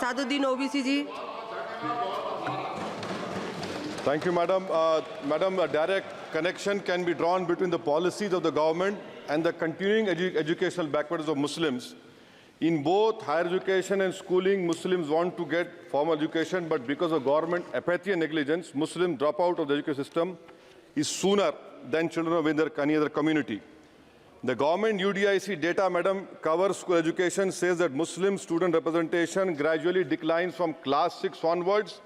Asaduddin Owaisi ji. Thank you, Madam. Madam, a direct connection can be drawn between the policies of the government and the continuing educational backwardness of Muslims. In both higher education and schooling, Muslims want to get formal education, but because of government apathy and negligence, Muslims drop out of the education system is sooner than children of any other community. The government UDIC data, Madam, covers school education, says that Muslim student representation gradually declines from class 6 onwards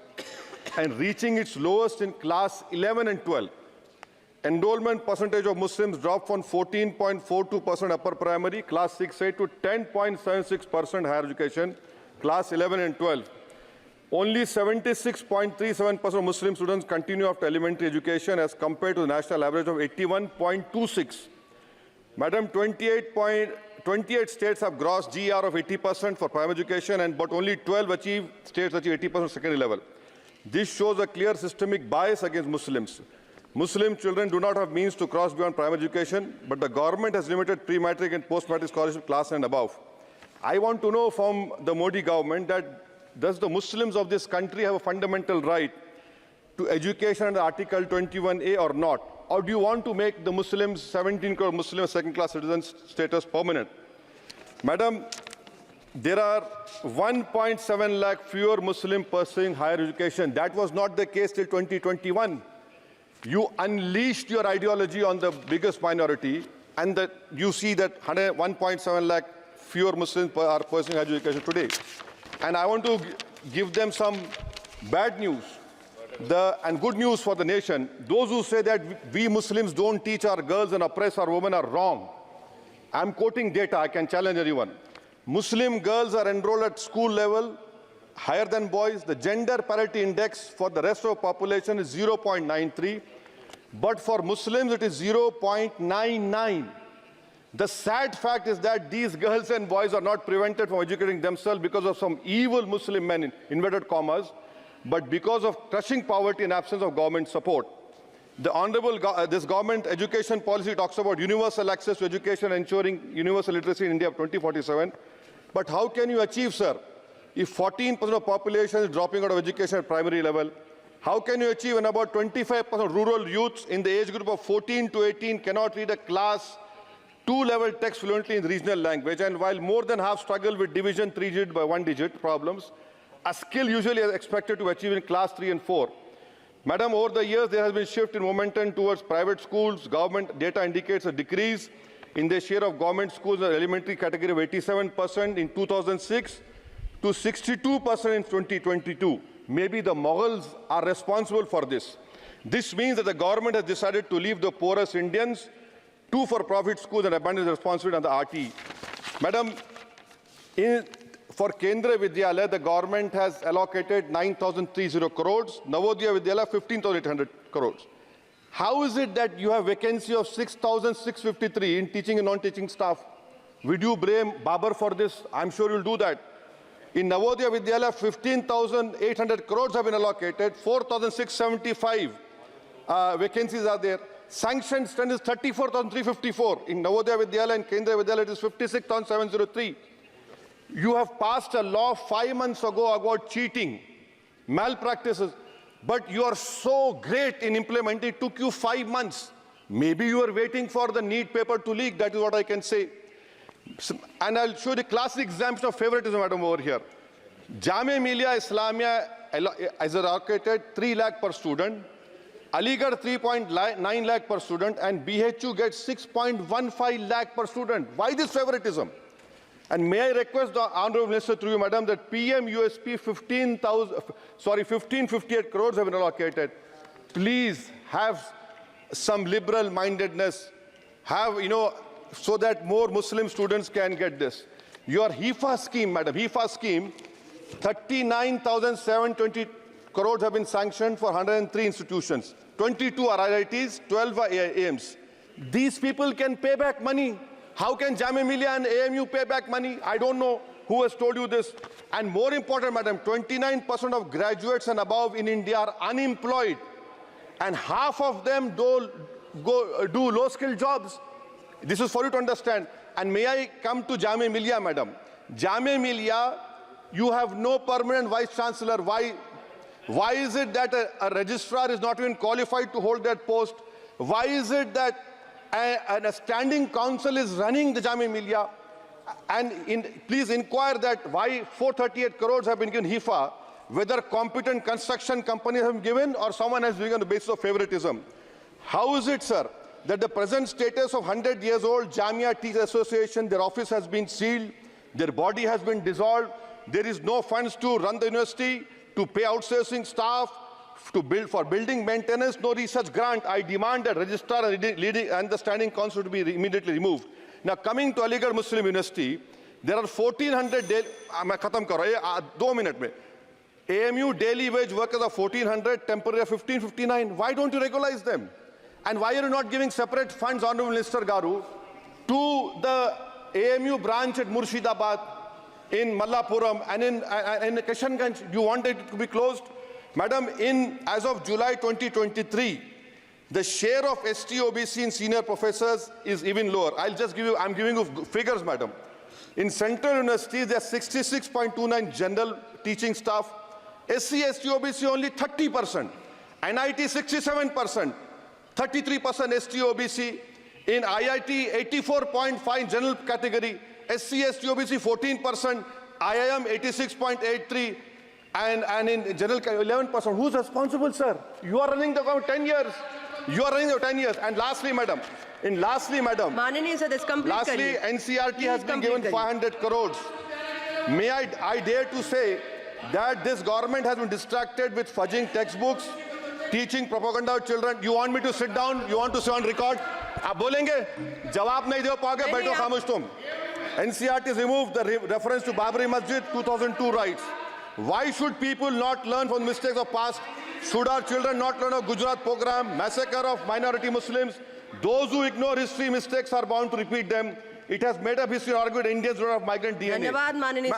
and reaching its lowest in class 11 and 12. Enrollment percentage of Muslims dropped from 14.42% upper primary, class 6-8 to 10.76% higher education, class 11 and 12. Only 76.37% of Muslim students continue after elementary education as compared to the national average of 81.26. Madam, 28 states have gross GR of 80% for primary education, but only 12 states achieve 80% secondary level. This shows a clear systemic bias against Muslims. Muslim children do not have means to cross beyond primary education, but the government has limited pre-matric and post-matric scholarship class and above. I want to know from the Modi government that does the Muslims of this country have a fundamental right to education under Article 21A or not? Or do you want to make the Muslims, 17 crore Muslim second-class citizens status permanent? Madam, there are 1.7 lakh fewer Muslims pursuing higher education. That was not the case till 2021. You unleashed your ideology on the biggest minority, and you see that 1.7 lakh fewer Muslims are pursuing higher education today. And I want to give them some bad news and good news for the nation. Those who say that we Muslims don't teach our girls and oppress our women are wrong. I'm quoting data. I can challenge anyone. Muslim girls are enrolled at school level higher than boys. The gender parity index for the rest of the population is 0.93, but for Muslims it is 0.99. The sad fact is that these girls and boys are not prevented from educating themselves because of some evil Muslim men, in inverted commas, but because of crushing poverty and absence of government support. This government education policy talks about universal access to education, ensuring universal literacy in India of 2047. But how can you achieve, sir, if 14% of the population is dropping out of education at primary level? How can you achieve when about 25% of rural youths in the age group of 14 to 18 cannot read a class 2 level text fluently in regional language? And while more than half struggle with division 3-digit by 1-digit problems, a skill usually is expected to achieve in class 3 and 4. Madam, over the years, there has been a shift in momentum towards private schools. Government data indicates a decrease in the share of government schools in the elementary category of 87% in 2006 to 62% in 2022. Maybe the Mughals are responsible for this. This means that the government has decided to leave the poorest Indians to for-profit schools and abandon the responsibility on the RT. Madam, for Kendra Vidyalaya, the government has allocated 9,030 crores, Navodaya Vidyalaya 15,800 crores. How is it that you have vacancy of 6,653 in teaching and non-teaching staff? Would you blame Babar for this? I'm sure you'll do that. In Navodaya Vidyalaya, 15,800 crores have been allocated, 4,675 vacancies are there. Sanctioned strength is 34,354. In Navodaya Vidyalaya and Kendra Vidyalaya, it is 56,703. You have passed a law 5 months ago about cheating, malpractices, but you are so great in implementing. It took you 5 months. Maybe you are waiting for the NEET paper to leak. That is what I can say. And I'll show you the classic example of favoritism, madam, over here. Jamia Millia Islamia is allocated 3 lakh per student, Aligarh 3.9 lakh per student, and BHU gets 6.15 lakh per student. Why this favoritism? And may I request the Honorable Minister through you, madam, that PM USP 1558 crores have been allocated. Please have some liberal mindedness, so that more Muslim students can get this. Your HIFA scheme, madam, HIFA scheme, 39,720 crores have been sanctioned for 103 institutions. 22 are IITs, 12 are AIMs. These people can pay back money. How can Jamia Millia and AMU pay back money? I don't know who has told you this. And more important, madam, 29% of graduates and above in India are unemployed. And half of them do low-skilled jobs. This is for you to understand. And may I come to Jamia Millia, madam. Jamia Millia you have no permanent vice chancellor. Why is it that a registrar is not even qualified to hold that post? Why is it that a standing council is running the Jamia Millia? And please inquire that why 438 crores have been given HIFA, whether competent construction companies have been given or someone has been on the basis of favoritism. How is it, sir, that the present status of 100 years old Jamia Teachers Association, their office has been sealed, their body has been dissolved, there is no funds to run the university, to pay outsourcing staff, to build for building maintenance, no research grant? I demand that registrar and the standing council to be immediately removed. Now, coming to Aligarh Muslim University, there are 1,400 2 minutes. AMU daily wage workers are 1,400, temporary 1,559. Why don't you regularize them? And why are you not giving separate funds, Honorable Minister Garu, to the AMU branch at Murshidabad, in Mallapuram, and in Kishanganj? Do you want it to be closed? Madam, as of July 2023, the share of ST OBC in senior professors is even lower. I'm giving you figures, madam. In Central University, there are 66.29 general teaching staff. SC, ST OBC only 30%. NIT 67%. 33% ST OBC. In IIT, 84.5 general category. SC, ST OBC 14%. IIM 86.83%. And in general 11%. Who's responsible, sir? You are running the government 10 years. You are running the 10 years. And lastly, madam, Mananiya sir, this complete lastly, NCRT has been given 500 crores. May I dare to say that this government has been distracted with fudging textbooks, teaching propaganda to children. You want me to sit down? You want to sit on record? आप बोलेंगे? जवाब नहीं दे पाओगे, बैठो खामोश तुम. NCRT has removed the reference to Babri Masjid 2002 rights. Why should people not learn from the mistakes of past? Should our children not learn of Gujarat program, massacre of minority Muslims? Those who ignore history mistakes are bound to repeat them. It has made up history argued Indians don't have migrant DNA. Madam, 1 minute,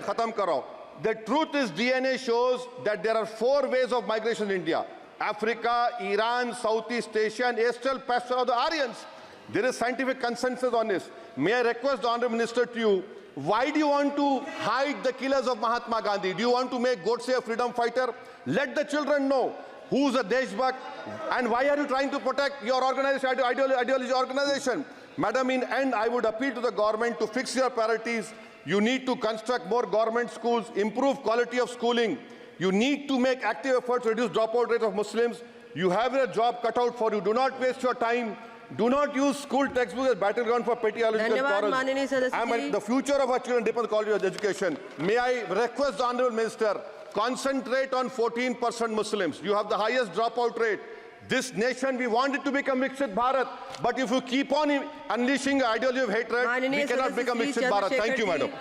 khatam karo. The truth is DNA shows that there are 4 ways of migration in India. Africa, Iran, Southeast Asia, and Eastern pasture of the Aryans. There is scientific consensus on this. May I request the Honourable Minister to you, why do you want to hide the killers of Mahatma Gandhi? Do you want to make Godse a freedom fighter? Let the children know who's a Deshbhakt and why are you trying to protect your organization, ideology organization? Madam, in end, I would appeal to the government to fix your priorities. You need to construct more government schools, improve quality of schooling. You need to make active efforts to reduce dropout rate of Muslims. You have a job cut out for you. Do not waste your time. Do not use school textbooks as battleground for petty ideological quarrels. The future of our children depends on quality of education. May I request the Honourable Minister, concentrate on 14% Muslims. You have the highest dropout rate. This nation, we want it to become Viksit Bharat. But if you keep on unleashing the ideology of hatred, we cannot become Viksit Bharat. Thank you, madam.